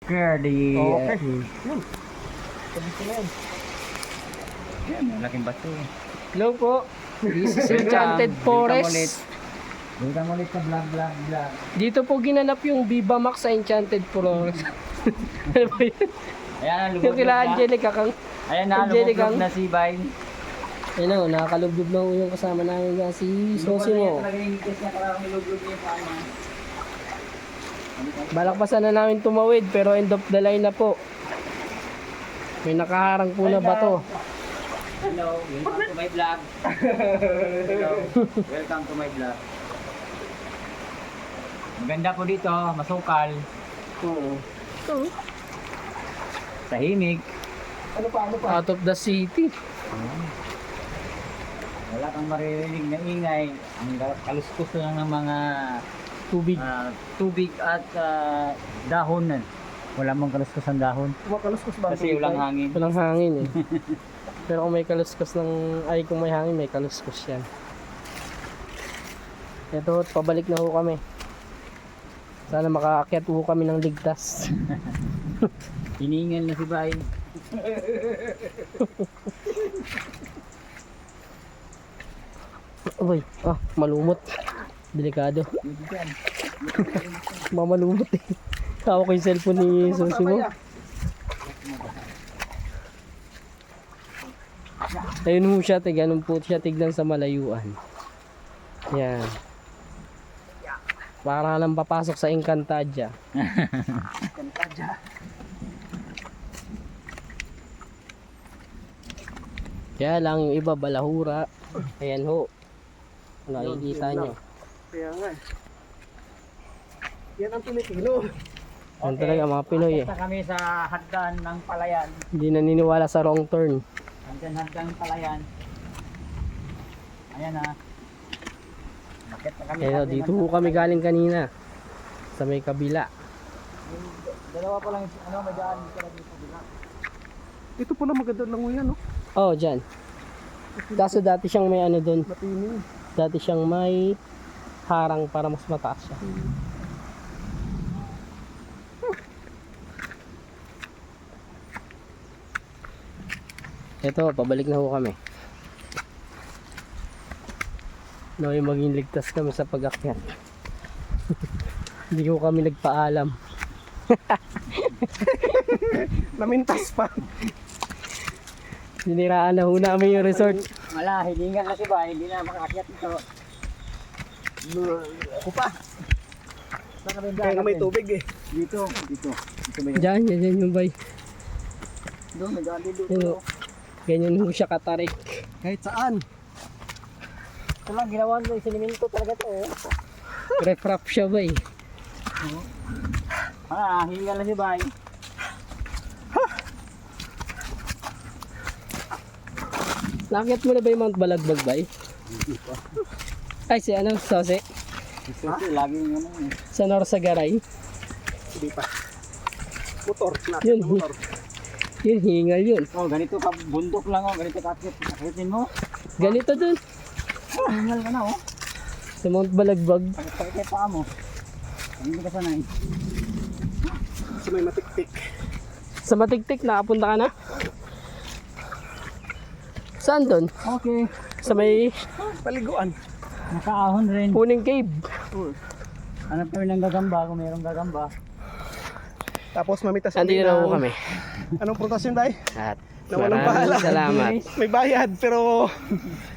Kaya di... Okay. Yun. Yan, malaking bato. Hello po. This is Enchanted Forest. Welcome ulit sa vlog. Dito po ginanap yung Viva Max sa Enchanted Forest. Ano ba yun? Ayan, Yung kila Angelica kang... Ayan na, Angelica. lumubog na si Bay. Ayun o, nakakalublob na yung kasama namin nga si Sosimo. Talaga yung itis niya, parang nilubog niya yung paa niya. Balakpasan na namin tumawid pero end of the line na po. May nakaharang po na bato. Hello, welcome to my vlog. Hello, welcome to my vlog. Maganda po dito, masukal, Oo. tahimik. Ano pa? Out of the city. Wala kang maririnig na ingay. Ang kaluskos lang ng mga Tubig. tubig at dahon. Wala mong kaluskos ang dahon. Kumakaluskos ba? Kasi walang hangin. Walang hangin eh. Pero kung may kaluskos kung may hangin, may kaluskos yan. Ito, pabalik na ho kami. Sana makaakyat ho kami ng ligtas. Hiningal na si Bay. Uy, malumot. Delikado. Mamalumot eh. Hawak ko yung cellphone ni Susi mo. Ayun ho siya, ganun po siya tignan sa malayuan. Yan. Para lang papasok sa Encantadia. Kaya lang yung iba balahura. Ayan ho. Nakikita nyo. Kaya nga eh. Yan ang Pilipino. Yan talaga mga Pinoy eh. Punta kami sa hagdan ng palayan. Hindi naniniwala sa wrong turn. Hagdan ng palayan. Ayan na. Bakit na kami? Kaya dito ho kami galing kanina. Sa may kabila. Dalawa pa lang, may daan dito bila. Ito pala maganda lang yan, no? Oh, dyan. Kaso dati siyang may ano doon. Matining. Dati siyang may harang para mas mataas siya. Ito, pabalik na ho kami. Naway maging ligtas kami sa pag-akyat. Hindi ko kami nagpaalam. Namintas pa. Siniraan na ho namin yung resort. Wala, hiningal na si Bay, hindi na makaakyat ito. Ako pa. Saan kami Kaya nga may tubig eh. Dito. Dito may Diyan yung bay. doon, may daan dito. Yun, ganyan ho siya katarik. Kahit saan. Ito lang, ginawa nyo, siniminto talaga ito. Refrap siya bay. Hiningal na si Bay. Nakakit mo na ba yung Mount Balagbag bay? Ay si ano, Sose? Kasi lagi yung Sa Norsagaray. Hindi pa. Motor. Natin Yun, na motor. yun, hingal yun. ganito ka, bundok lang ganito ka akitin mo. Ganito dun. Hingal ka na Sa Mount Balagbag. Sakit yung paa mo. Hindi ka sanay. Kasi may matiktik. Sa Matiktik, nakapunta ka na? Saan dun? Okay. Sa may Paliguan. Nakaahon rin. Puning Cave. Hanap kami ng gagamba kung mayroong gagamba. Tapos mamitas Andito na ho kami. Anong prutas yun, Day? At Na walang maraming bahala. salamat. May bayad pero